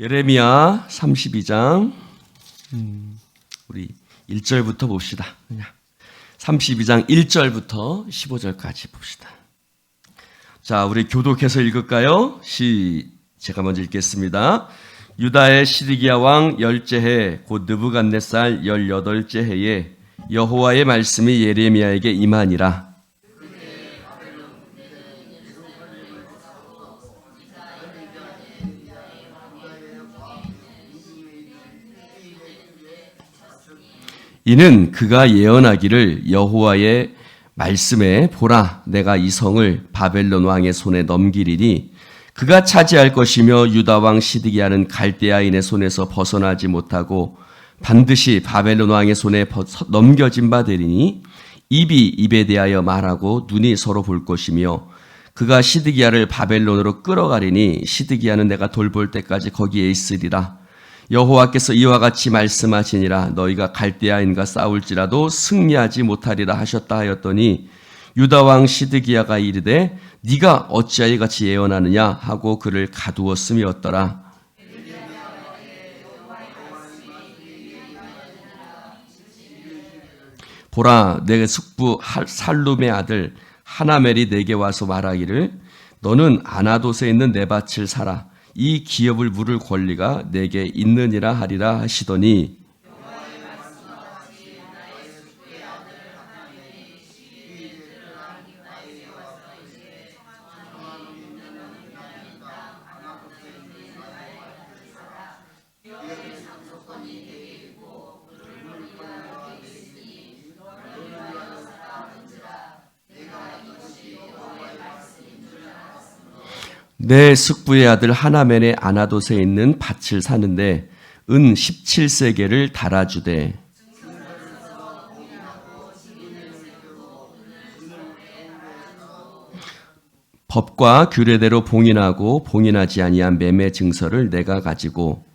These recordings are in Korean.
예레미야 32장 우리 1절부터 봅시다. 그냥 32장 1절부터 15절까지 봅시다. 자, 우리 교독해서 읽을까요? 제가 먼저 읽겠습니다. 유다의 시드기야 왕 10째 해 곧 느부갓네살 18째 해에 여호와의 말씀이 예레미야에게 임하니라. 이는 그가 예언하기를 여호와의 말씀에 보라, 내가 이 성을 바벨론 왕의 손에 넘기리니 그가 차지할 것이며 유다 왕 시드기야는 갈대아인의 손에서 벗어나지 못하고 반드시 바벨론 왕의 손에 넘겨진 바 되리니 입이 입에 대하여 말하고 눈이 서로 볼 것이며 그가 시드기야를 바벨론으로 끌어가리니 시드기야는 내가 돌볼 때까지 거기에 있으리라. 여호와께서 이와 같이 말씀하시니라. 너희가 갈대아인과 싸울지라도 승리하지 못하리라 하셨다 하였더니 유다 왕 시드기야가 이르되 네가 어찌하여 같이 예언하느냐 하고 그를 가두었음이었더라. 보라, 내 숙부 살룸의 아들 하나멜이 내게 와서 말하기를 너는 아나돗에 있는 내 밭을 사라. 이 기업을 물을 권리가 내게 있느니라 하리라 하시더니 내 숙부의 아들 하나멜의 아나돗에 있는 밭을 사는데 은 17세겔을 달아주되 법과 규례대로 봉인하고 봉인하지 아니한 매매 증서를 내가 가지고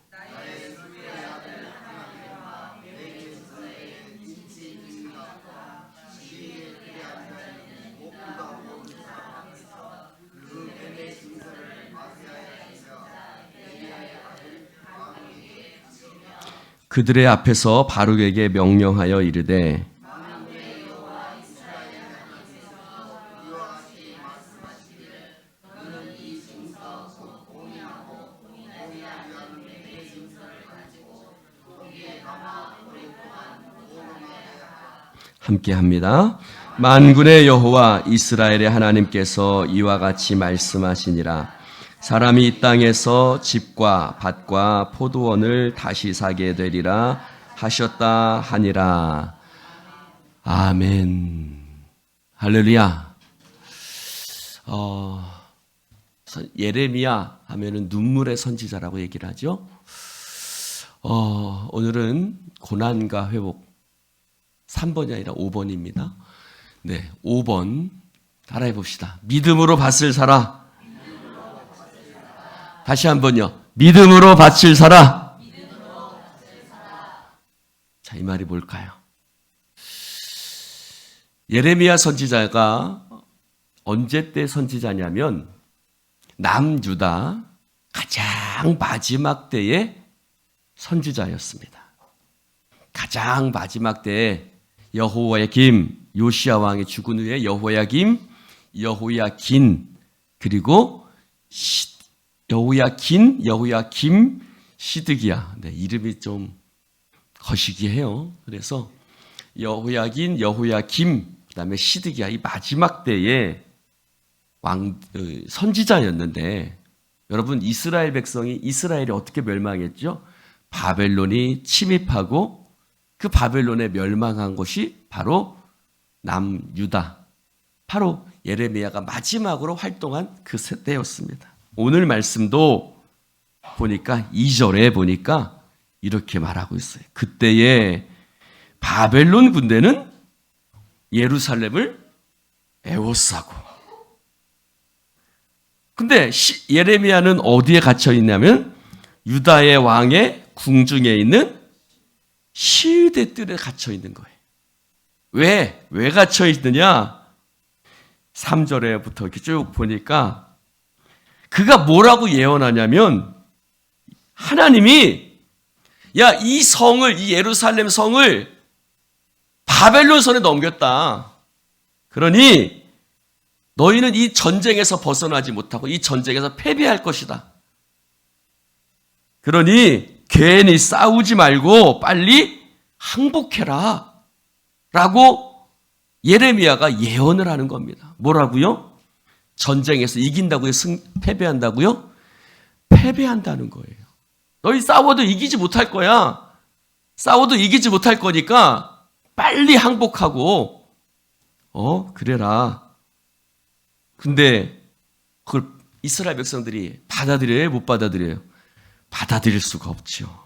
그들의 앞에서 바룩에게 명령하여 이르되 함께합니다. 만군의 여호와 이스라엘의 하나님께서 이와 같이 말씀하시니라. 사람이 이 땅에서 집과 밭과 포도원을 다시 사게 되리라 하셨다 하니라. 아멘. 할렐루야. 예레미야 하면은 눈물의 선지자라고 얘기를 하죠. 오늘은 고난과 회복 3번이 아니라 5번입니다. 네, 5번 따라해 봅시다. 믿음으로 밭을 사라. 다시 한번요. 믿음으로 밭을 사라. 자, 이 말이 뭘까요? 예레미야 선지자가 언제 때 선지자냐면 남유다 가장 마지막 때의 선지자였습니다. 가장 마지막 때에 여호야김, 요시야 왕이 죽은 후에 여호야김, 여호야긴, 그리고 여호야김, 시드기야. 네, 이름이 좀 거시기해요. 그래서 여호야긴, 여호야김, 그다음에 시드기야, 이 마지막 때의 선지자였는데, 여러분 이스라엘 백성이 이스라엘이 어떻게 멸망했죠? 바벨론이 침입하고 그 바벨론에 멸망한 것이 바로 남유다, 바로 예레미야가 마지막으로 활동한 그 때였습니다. 오늘 말씀도 보니까 2절에 보니까 이렇게 말하고 있어요. 그때의 바벨론 군대는 예루살렘을 에워싸고, 근데 예레미야는 어디에 갇혀 있냐면 유다의 왕의 궁중에 있는 시위대 뜰에 갇혀 있는 거예요. 왜 갇혀 있느냐? 3절에부터 이렇게 쭉 보니까 그가 뭐라고 예언하냐면 하나님이 이 성을, 이 예루살렘 성을 바벨론 손에 넘겼다. 그러니 너희는 이 전쟁에서 벗어나지 못하고 이 전쟁에서 패배할 것이다. 그러니 괜히 싸우지 말고 빨리 항복해라. 라고 예레미야가 예언을 하는 겁니다. 뭐라고요? 전쟁에서 이긴다고요? 패배한다고요? 패배한다는 거예요. 너희 싸워도 이기지 못할 거야. 싸워도 이기지 못할 거니까 빨리 항복하고 그래라. 근데 그걸 이스라엘 백성들이 받아들여요? 못 받아들여요? 받아들일 수가 없죠.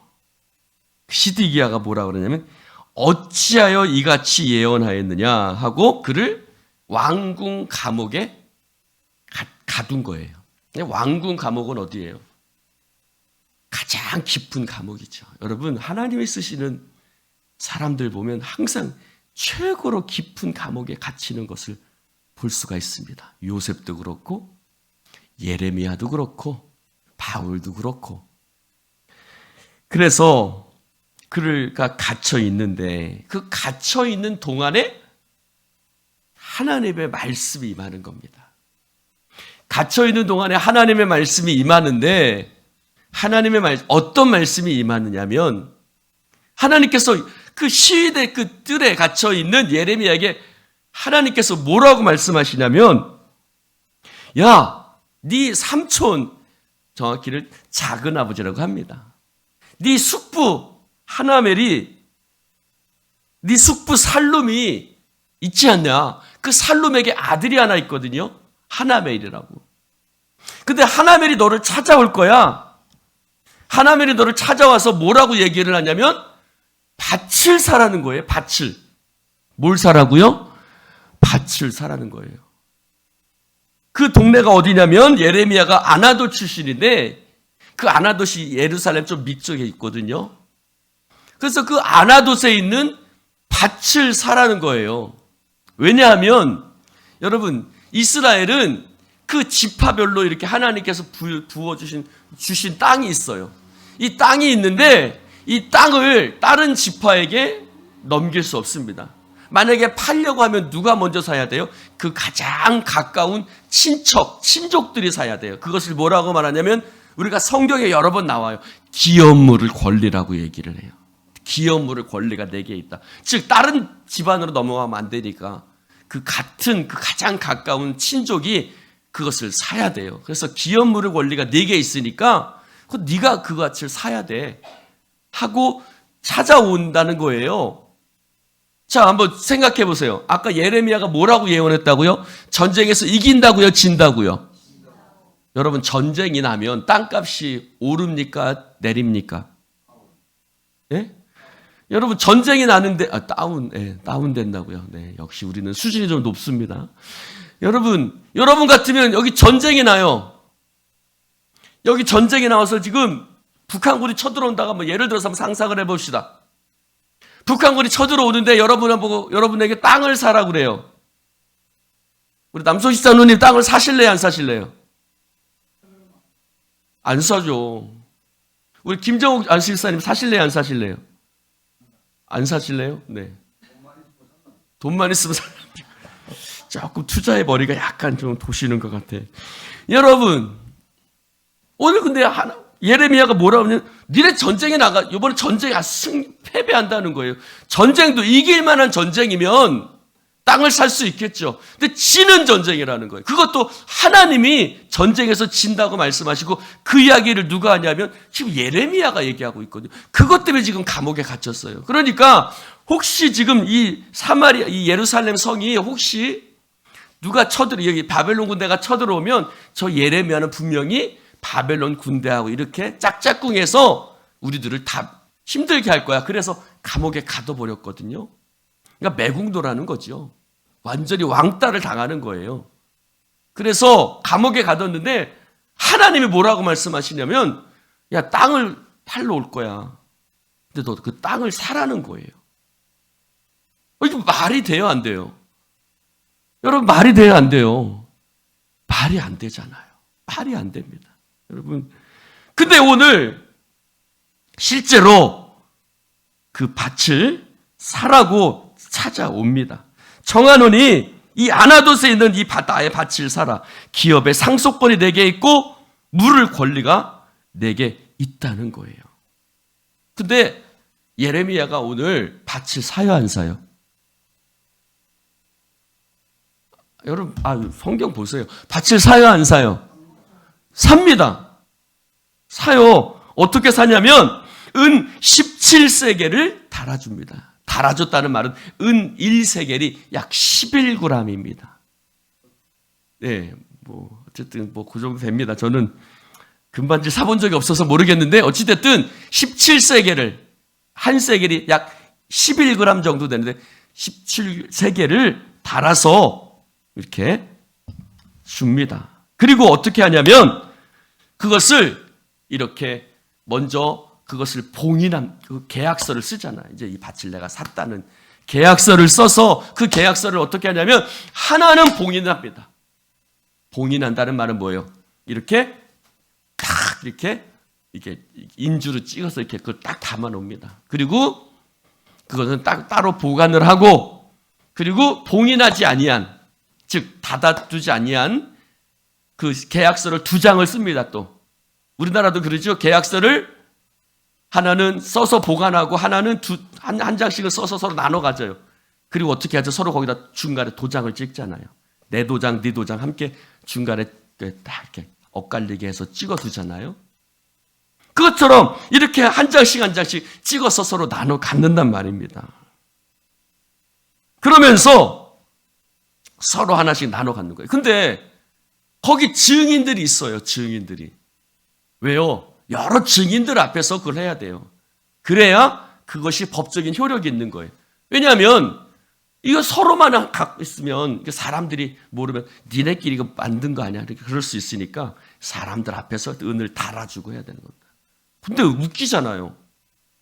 시드기야가 뭐라 그러냐면 어찌하여 이같이 예언하였느냐 하고 그를 왕궁 감옥에 가둔 거예요. 왕궁 감옥은 어디예요? 가장 깊은 감옥이죠. 여러분, 하나님이 쓰시는 사람들 보면 항상 최고로 깊은 감옥에 갇히는 것을 볼 수가 있습니다. 요셉도 그렇고 예레미야도 그렇고 바울도 그렇고. 그래서 그가 갇혀 있는데 그 갇혀 있는 동안에 하나님의 말씀이 임하는 겁니다. 갇혀 있는 동안에 하나님의 말씀이 임하는데 어떤 말씀이 임하느냐면 하나님께서 그 시위대 그 뜰에 갇혀 있는 예레미야에게 하나님께서 뭐라고 말씀하시냐면 네 삼촌, 정확히는 작은 아버지라고 합니다. 네 숙부 하나멜이 네 숙부 살룸이 있지 않냐? 그 살룸에게 아들이 하나 있거든요. 하나멜이라고. 근데 하나멜이 너를 찾아올 거야. 하나멜이 너를 찾아와서 뭐라고 얘기를 하냐면 밭을 사라는 거예요. 밭을. 뭘 사라고요? 밭을 사라는 거예요. 그 동네가 어디냐면 예레미야가 아나돗 출신인데 그 아나돗이 예루살렘 좀 밑쪽에 있거든요. 그래서 그 아나돗에 있는 밭을 사라는 거예요. 왜냐하면 여러분 이스라엘은 그 지파별로 이렇게 하나님께서 주신 땅이 있어요. 이 땅이 있는데 이 땅을 다른 지파에게 넘길 수 없습니다. 만약에 팔려고 하면 누가 먼저 사야 돼요? 그 가장 가까운 친족들이 사야 돼요. 그것을 뭐라고 말하냐면 우리가 성경에 여러 번 나와요. 기업물을 권리라고 얘기를 해요. 기업물을 권리가 내게 있다. 즉 다른 집안으로 넘어가면 안 되니까 그 가장 가까운 친족이 그것을 사야 돼요. 그래서 기업물의 권리가 네게 있으니까 네가 그 밭을 사야 돼 하고 찾아온다는 거예요. 자, 한번 생각해 보세요. 아까 예레미야가 뭐라고 예언했다고요? 전쟁에서 이긴다고요? 진다고요? 여러분 전쟁이 나면 땅값이 오릅니까? 내립니까? 예? 여러분 전쟁이 나는데 다운된다고요. 네, 역시 우리는 수준이 좀 높습니다. 여러분 같으면 여기 전쟁이 나요. 여기 전쟁이 나와서 지금 북한군이 쳐들어온다가 뭐 예를 들어서 한번 상상을 해봅시다. 북한군이 쳐들어오는데 여러분에게 땅을 사라 그래요. 우리 남소식 장로님 땅을 사실래요, 안 사실래요? 안 사죠. 우리 김정욱 안실사님 사실래요, 안 사실래요? 안 사실래요? 네. 돈만 있으면 조금 투자의 머리가 약간 좀 도시는 것 같아. 여러분, 오늘 근데 예레미야가 뭐라고 하냐면 니네 전쟁에 나가, 이번에 전쟁에 패배한다는 거예요. 전쟁도 이길 만한 전쟁이면 땅을 살 수 있겠죠. 근데 지는 전쟁이라는 거예요. 그것도 하나님이 전쟁에서 진다고 말씀하시고 그 이야기를 누가 하냐면 지금 예레미야가 얘기하고 있거든요. 그것 때문에 지금 감옥에 갇혔어요. 그러니까 혹시 지금 이 예루살렘 성이 혹시 누가 여기 바벨론 군대가 쳐들어오면 저 예레미야는 분명히 바벨론 군대하고 이렇게 짝짝꿍해서 우리들을 다 힘들게 할 거야. 그래서 감옥에 가둬버렸거든요. 그러니까 매국노라는 거죠. 완전히 왕따를 당하는 거예요. 그래서 감옥에 가뒀는데 하나님이 뭐라고 말씀하시냐면 야, 땅을 팔러 올 거야. 근데 너 그 땅을 사라는 거예요. 이게 말이 돼요, 안 돼요? 여러분 말이 돼요, 안 돼요? 말이 안 되잖아요. 말이 안 됩니다. 여러분. 근데 오늘 실제로 그 밭을 사라고 찾아옵니다. 청하노니 이 아나돗에 있는 이 나의 밭을 사라. 기업의 상속권이 내게 있고 물을 권리가 내게 있다는 거예요. 근데 예레미야가 오늘 밭을 사요, 안 사요? 여러분, 성경 보세요. 밭을 사요, 안 사요? 삽니다. 사요. 어떻게 사냐면 은 17세겔을 달아줍니다. 달아줬다는 말은 은 1세겔이 약 11g입니다. 네, 어쨌든 그 정도 됩니다. 저는 금반지 사본 적이 없어서 모르겠는데 어찌됐든 17세겔을 한 세겔이 약 11g 정도 되는데 17세겔을 달아서 이렇게 줍니다. 그리고 어떻게 하냐면 그것을 이렇게 먼저 그것을 봉인한 그 계약서를 쓰잖아요. 이제 이 밭을 내가 샀다는 계약서를 써서 그 계약서를 어떻게 하냐면 하나는 봉인을 합니다. 봉인한다는 말은 뭐예요? 이렇게 딱 이렇게 인주로 찍어서 이렇게 그걸 딱 담아 놓습니다. 그리고 그것은 딱 따로 보관을 하고 그리고 봉인하지 아니한 즉 닫아두지 아니한 그 계약서를 2장을 씁니다. 또 우리나라도 그러죠. 계약서를 하나는 써서 보관하고 하나는 한 장씩을 써서 서로 나눠 가져요. 그리고 어떻게 하죠? 서로 거기다 중간에 도장을 찍잖아요. 내 도장, 네 도장 함께 중간에 딱 이렇게 엇갈리게 해서 찍어 두잖아요. 그것처럼 이렇게 한 장씩 한 장씩 찍어서 서로 나눠 갖는단 말입니다. 그러면서 서로 하나씩 나눠 갖는 거예요. 근데 거기 증인들이 있어요. 증인들이. 왜요? 여러 증인들 앞에서 그걸 해야 돼요. 그래야 그것이 법적인 효력이 있는 거예요. 왜냐하면 이거 서로만 갖고 있으면 사람들이 모르면 니네끼리 이거 만든 거 아니야? 이렇게 그럴 수 있으니까 사람들 앞에서 은을 달아주고 해야 되는 겁니다. 근데 웃기잖아요.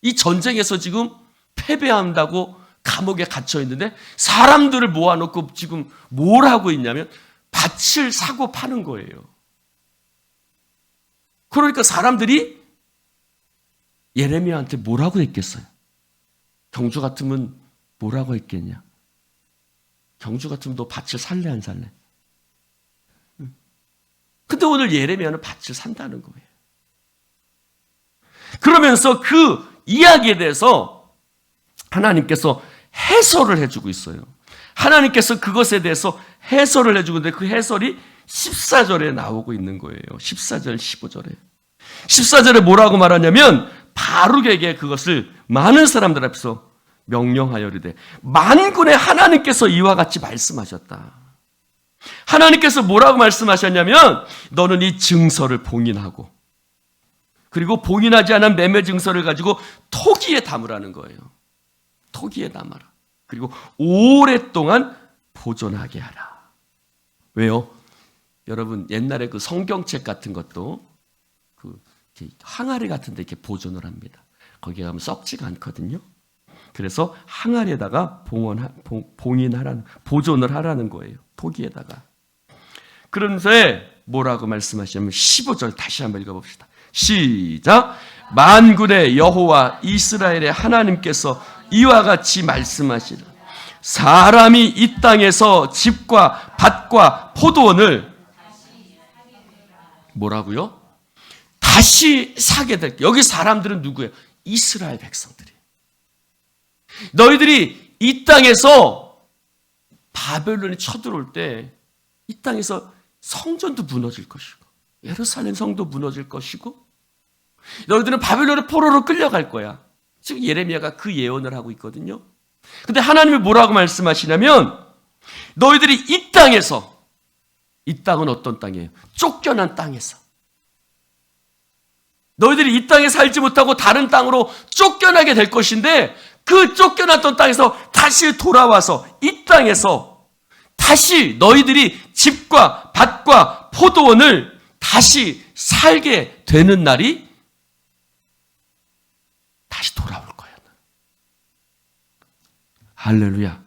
이 전쟁에서 지금 패배한다고 감옥에 갇혀 있는데 사람들을 모아놓고 지금 뭘 하고 있냐면 밭을 사고 파는 거예요. 그러니까 사람들이 예레미야한테 뭐라고 했겠어요? 경주 같으면 뭐라고 했겠냐? 경주 같으면 너 밭을 살래 안 살래? 근데 오늘 예레미야는 밭을 산다는 거예요. 그러면서 그 이야기에 대해서 하나님께서 해설을 해주고 있어요. 하나님께서 그것에 대해서 해설을 해주고 있는데 그 해설이 14절에 나오고 있는 거예요. 14절, 15절에. 14절에 뭐라고 말하냐면 바룩에게 그것을 많은 사람들 앞에서 명령하여 이르되 만군의 하나님께서 이와 같이 말씀하셨다. 하나님께서 뭐라고 말씀하셨냐면 너는 이 증서를 봉인하고 그리고 봉인하지 않은 매매 증서를 가지고 토기에 담으라는 거예요. 토기에 담아라. 그리고 오랫동안 보존하게 하라. 왜요? 여러분 옛날에 그 성경책 같은 것도 그 항아리 같은 데 이렇게 보존을 합니다. 거기에 가면 썩지가 않거든요. 그래서 항아리에다가 봉인하라는 보존을 하라는 거예요. 토기에다가. 그런데 뭐라고 말씀하시냐면 15절 다시 한번 읽어봅시다. 시작. 만군의 여호와 이스라엘의 하나님께서 이와 같이 말씀하시라. 사람이 이 땅에서 집과 밭과 포도원을 뭐라고요? 다시 사게 될. 여기 사람들은 누구예요? 이스라엘 백성들이. 너희들이 이 땅에서 바벨론이 쳐들어올 때 이 땅에서 성전도 무너질 것이고 예루살렘 성도 무너질 것이고 너희들은 바벨론의 포로로 끌려갈 거야. 지금 예레미야가 그 예언을 하고 있거든요. 근데 하나님이 뭐라고 말씀하시냐면 너희들이 이 땅에서 이 땅은 어떤 땅이에요? 쫓겨난 땅에서 너희들이 이 땅에 살지 못하고 다른 땅으로 쫓겨나게 될 것인데 그 쫓겨났던 땅에서 다시 돌아와서 이 땅에서 다시 너희들이 집과 밭과 포도원을 다시 살게 되는 날이 다시 돌아올 거예요. 할렐루야.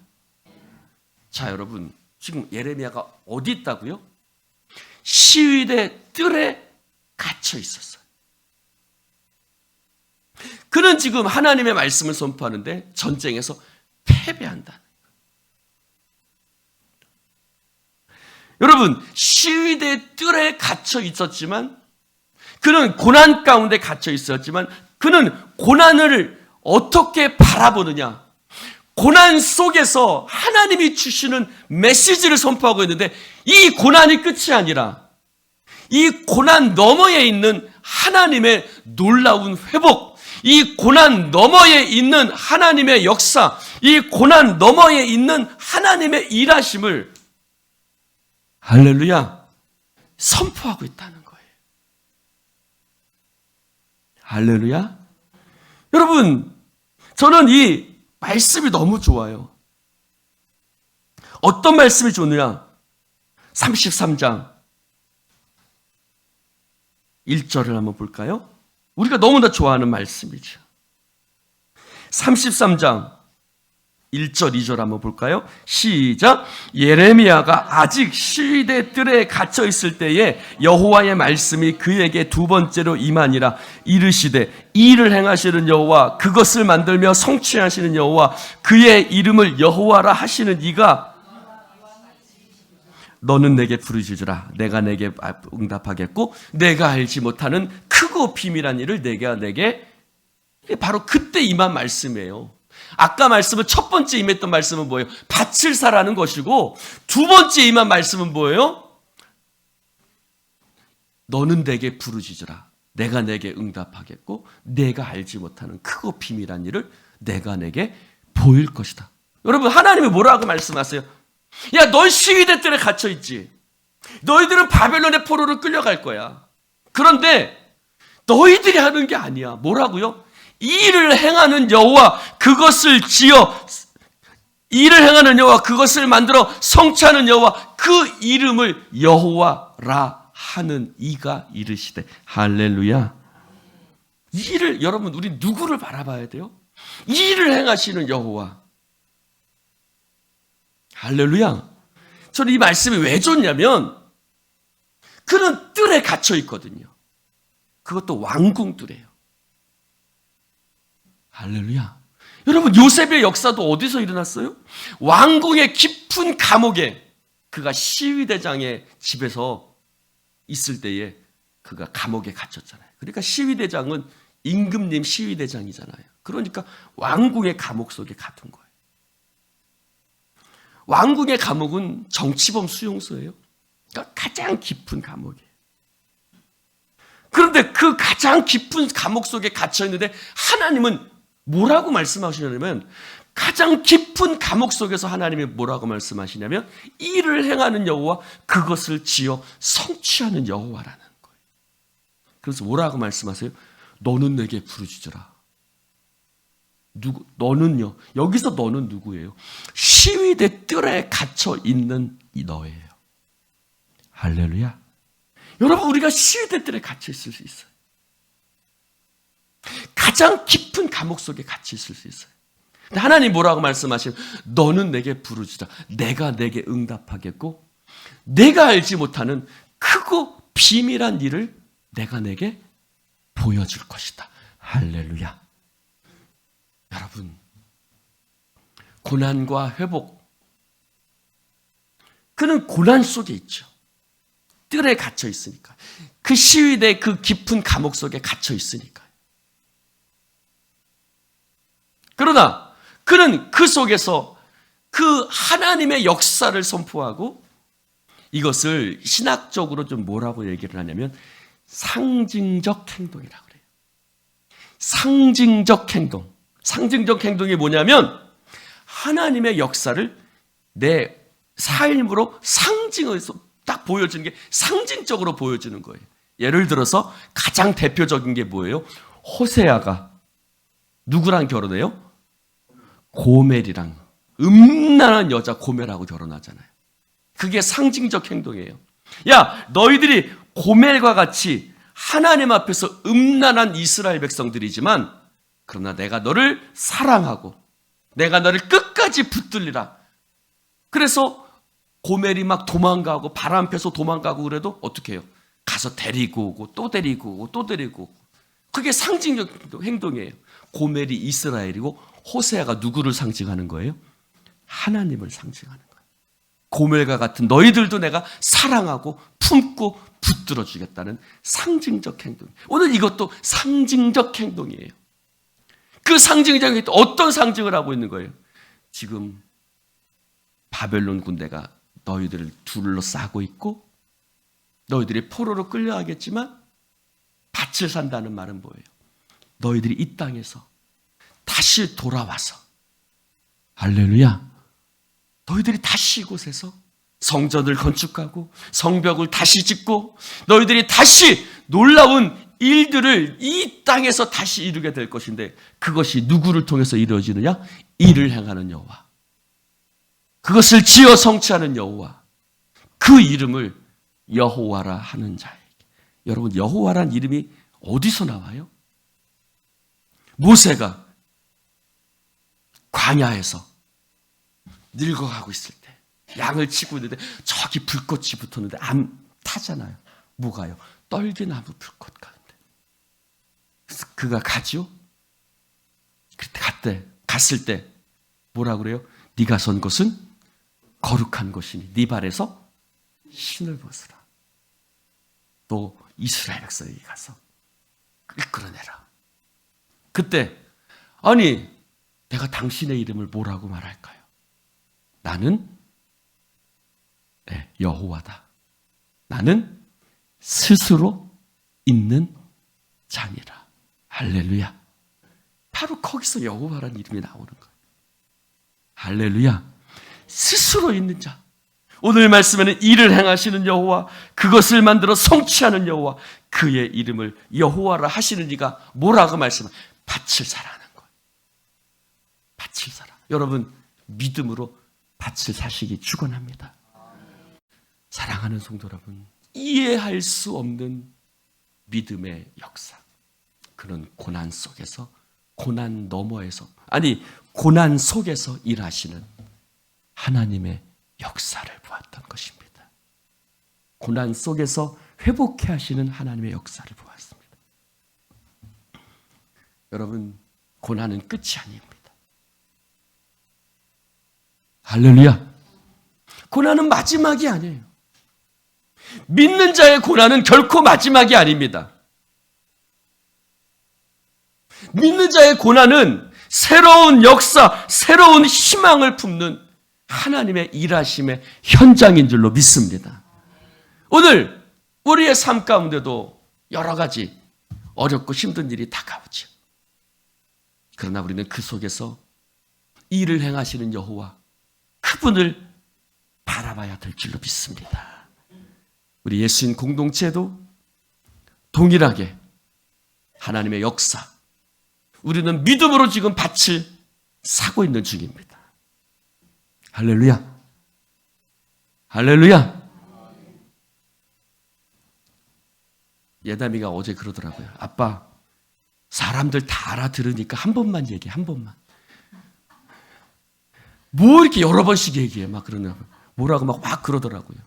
자, 여러분 지금 예레미야가 어디 있다고요? 시위대 뜰에 갇혀 있었어요. 그는 지금 하나님의 말씀을 선포하는데 전쟁에서 패배한다. 여러분, 시위대의 뜰에 갇혀 있었지만, 그는 고난 가운데 갇혀 있었지만, 그는 고난을 어떻게 바라보느냐? 고난 속에서 하나님이 주시는 메시지를 선포하고 있는데, 이 고난이 끝이 아니라 이 고난 너머에 있는 하나님의 놀라운 회복, 이 고난 너머에 있는 하나님의 역사, 이 고난 너머에 있는 하나님의 일하심을 할렐루야 선포하고 있다는 거예요. 할렐루야. 여러분, 저는 이 말씀이 너무 좋아요. 어떤 말씀이 좋느냐? 33장 1절을 한번 볼까요? 우리가 너무나 좋아하는 말씀이죠. 33장 1절, 2절 한번 볼까요? 시작. 예레미야가 아직 시위대 뜰에 갇혀 있을 때에 여호와의 말씀이 그에게 두 번째로 임하니라. 이르시되 이를 행하시는 여호와, 그것을 만들며 성취하시는 여호와, 그의 이름을 여호와라 하시는 이가 너는 내게 부르짖으라. 내가 내게 응답하겠고 내가 알지 못하는 크고 비밀한 일을 내가 내게. 바로 그때 임한 말씀이에요. 아까 말씀은 첫 번째 임했던 말씀은 뭐예요? 밭을 사라는 것이고, 두 번째 임한 말씀은 뭐예요? 너는 내게 부르짖으라. 내가 내게 응답하겠고 내가 알지 못하는 크고 비밀한 일을 내가 내게 보일 것이다. 여러분, 하나님이 뭐라고 말씀하세요? 야, 넌 시위대 뜰에 갇혀있지. 너희들은 바벨론의 포로로 끌려갈 거야. 그런데 너희들이 하는 게 아니야. 뭐라고요? 이 일을 행하는 여호와, 그것을 지어 일을 행하는 여호와, 그것을 만들어 성취하는 여호와, 그 이름을 여호와라 하는 이가 이르시되. 할렐루야. 이 일을, 여러분, 우리 누구를 바라봐야 돼요? 이 일을 행하시는 여호와. 할렐루야. 저는 이 말씀이 왜 좋냐면, 그는 뜰에 갇혀 있거든요. 그것도 왕궁 뜰이에요. 할렐루야. 여러분, 요셉의 역사도 어디서 일어났어요? 왕궁의 깊은 감옥에, 그가 시위대장의 집에서 있을 때에 그가 감옥에 갇혔잖아요. 그러니까 시위대장은 임금님 시위대장이잖아요. 그러니까 왕궁의 감옥 속에 갇힌 거예요. 왕궁의 감옥은 정치범 수용소예요. 그러니까 가장 깊은 감옥이에요. 그런데 그 가장 깊은 감옥 속에 갇혀 있는데 하나님은 뭐라고 말씀하시냐면, 가장 깊은 감옥 속에서 하나님이 뭐라고 말씀하시냐면, 일을 행하는 여호와, 그것을 지어 성취하는 여호와라는 거예요. 그래서 뭐라고 말씀하세요? 너는 내게 부르짖으라. 너는요, 여기서 너는 누구예요? 시위대 뜰에 갇혀 있는 이 너예요. 할렐루야. 여러분, 우리가 시위대 뜰에 갇혀 있을 수 있어요. 가장 깊은 감옥 속에 갇혀 있을 수 있어요. 근데 하나님 뭐라고 말씀하시면, 너는 내게 부르짖으라. 내가 내게 응답하겠고 내가 알지 못하는 크고 비밀한 일을 내가 내게 보여줄 것이다. 할렐루야. 여러분, 고난과 회복, 그는 고난 속에 있죠. 뜰에 갇혀 있으니까. 그 시위대 그 깊은 감옥 속에 갇혀 있으니까. 그러나 그는 그 속에서 그 하나님의 역사를 선포하고, 이것을 신학적으로 좀 뭐라고 얘기를 하냐면 상징적 행동이라고 그래요. 상징적 행동. 상징적 행동이 뭐냐면, 하나님의 역사를 내 삶으로 상징해서 딱 보여주는 게, 상징적으로 보여주는 거예요. 예를 들어서 가장 대표적인 게 뭐예요? 호세아가 누구랑 결혼해요? 고멜이랑, 음란한 여자 고멜하고 결혼하잖아요. 그게 상징적 행동이에요. 야, 너희들이 고멜과 같이 하나님 앞에서 음란한 이스라엘 백성들이지만, 그러나 내가 너를 사랑하고 내가 너를 끝까지 붙들리라. 그래서 고멜이 막 도망가고 바람 펴서 도망가고 그래도 어떻게 해요? 가서 데리고 오고 또 데리고 오고 또 데리고 오고. 그게 상징적 행동이에요. 고멜이 이스라엘이고 호세아가 누구를 상징하는 거예요? 하나님을 상징하는 거예요. 고멜과 같은 너희들도 내가 사랑하고 품고 붙들어 주겠다는 상징적 행동. 오늘 이것도 상징적 행동이에요. 그 상징적 행동, 어떤 상징을 하고 있는 거예요? 지금 바벨론 군대가 너희들을 둘러싸고 있고 너희들이 포로로 끌려가겠지만 밭을 산다는 말은 뭐예요? 너희들이 이 땅에서 다시 돌아와서, 할렐루야, 너희들이 다시 이곳에서 성전을 건축하고 성벽을 다시 짓고 너희들이 다시 놀라운 일들을 이 땅에서 다시 이루게 될 것인데, 그것이 누구를 통해서 이루어지느냐? 일을 행하는 여호와, 그것을 지어 성취하는 여호와, 그 이름을 여호와라 하는 자에게. 여러분, 여호와란 이름이 어디서 나와요? 모세가 광야에서 늙어가고 있을 때 양을 치고 있는데 저기 불꽃이 붙었는데 안 타잖아요. 뭐가요? 떨기나무 불꽃 가는데. 그래서 그가 가죠. 그때 갔을 때 뭐라 그래요? 네가 선 곳은 거룩한 곳이니 네 발에서 신을 벗으라. 또 이스라엘 백성에게 가서 이끌어내라. 그때 아니 내가 당신의 이름을 뭐라고 말할까요? 나는 여호와다. 나는 스스로 있는 자니라. 할렐루야. 바로 거기서 여호와라는 이름이 나오는 거예요. 할렐루야. 스스로 있는 자. 오늘 말씀에는 일을 행하시는 여호와, 그것을 만들어 성취하는 여호와, 그의 이름을 여호와라 하시는 이가 뭐라고 말씀하세요? 밭을 사라는 거예요. 밭을 사라. 여러분, 믿음으로 밭을 사시기 축원합니다. 사랑하는 성도 여러분, 이해할 수 없는 믿음의 역사. 그런 고난 속에서, 고난 너머에서, 아니 고난 속에서 일하시는 하나님의 역사를 보았던 것입니다. 고난 속에서 회복해 하시는 하나님의 역사를 보았습니다. 여러분, 고난은 끝이 아닙니다. 할렐루야. 고난은 마지막이 아니에요. 믿는 자의 고난은 결코 마지막이 아닙니다. 믿는 자의 고난은 새로운 역사, 새로운 희망을 품는 하나님의 일하심의 현장인 줄로 믿습니다. 오늘 우리의 삶 가운데도 여러 가지 어렵고 힘든 일이 다가오죠. 그러나 우리는 그 속에서 일을 행하시는 여호와, 그분을 바라봐야 될 줄로 믿습니다. 우리 예수인 공동체도 동일하게 하나님의 역사, 우리는 믿음으로 지금 밭을 사고 있는 중입니다. 할렐루야. 할렐루야. 예담이가 어제 그러더라고요. 아빠, 사람들 다 알아들으니까 한 번만 얘기해, 한 번만. 뭐 이렇게 여러 번씩 얘기해, 막 그러냐고. 뭐라고 막 그러더라고요.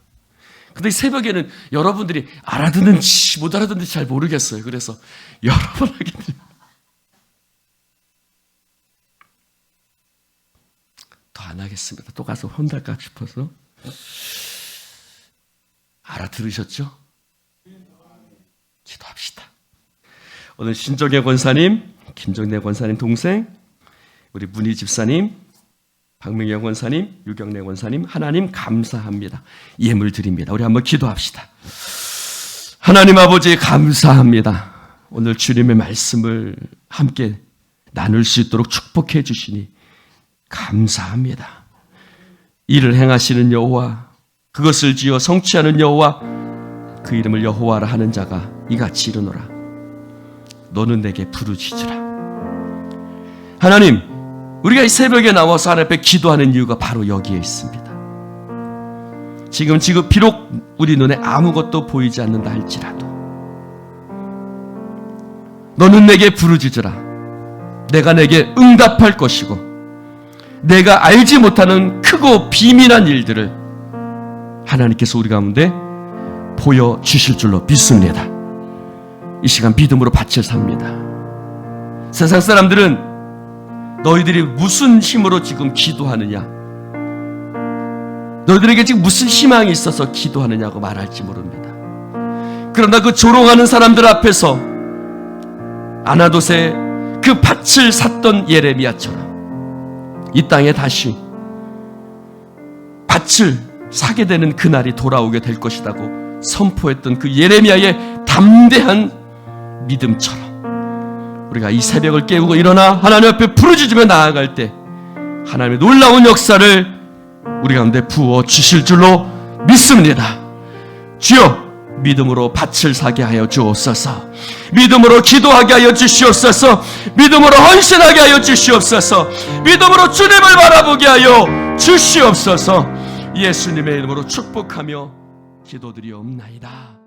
근데 새벽에는 여러분들이 알아듣는지 못 알아듣는지 잘 모르겠어요. 그래서 여러 번 하게 돼요. 더 안 하겠습니다. 또 가서 혼날까 싶어서. 알아들으셨죠? 기도합시다. 오늘 신정혜 권사님, 김정래 권사님 동생, 우리 문희 집사님, 박명영 권사님, 유경래 권사님, 하나님 감사합니다. 예물 드립니다. 우리 한번 기도합시다. 하나님 아버지 감사합니다. 오늘 주님의 말씀을 함께 나눌 수 있도록 축복해 주시니 감사합니다. 일을 행하시는 여호와, 그것을 지어 성취하는 여호와, 그 이름을 여호와라 하는 자가 이같이 이르노라. 너는 내게 부르짖으라. 하나님, 우리가 이 새벽에 나와서 하나님 앞에 기도하는 이유가 바로 여기에 있습니다. 지금 비록 우리 눈에 아무것도 보이지 않는다 할지라도 너는 내게 부르짖으라. 내가 내게 응답할 것이고 내가 알지 못하는 크고 비밀한 일들을 하나님께서 우리 가운데 보여주실 줄로 믿습니다. 이 시간 믿음으로 밭을 삽니다. 세상 사람들은 너희들이 무슨 힘으로 지금 기도하느냐, 너희들에게 지금 무슨 희망이 있어서 기도하느냐고 말할지 모릅니다. 그러나 그 조롱하는 사람들 앞에서 아나돗에 그 밭을 샀던 예레미야처럼 이 땅에 다시 밭을 사게 되는 그날이 돌아오게 될 것이라고 선포했던 그 예레미야의 담대한 믿음처럼 우리가 이 새벽을 깨우고 일어나 하나님 앞에 부르짖으며 나아갈 때 하나님의 놀라운 역사를 우리 가운데 부어 주실 줄로 믿습니다. 주여, 믿음으로 밭을 사게 하여 주옵소서. 믿음으로 기도하게 하여 주시옵소서. 믿음으로 헌신하게 하여 주시옵소서. 믿음으로 주님을 바라보게 하여 주시옵소서. 예수님의 이름으로 축복하며 기도드리옵나이다.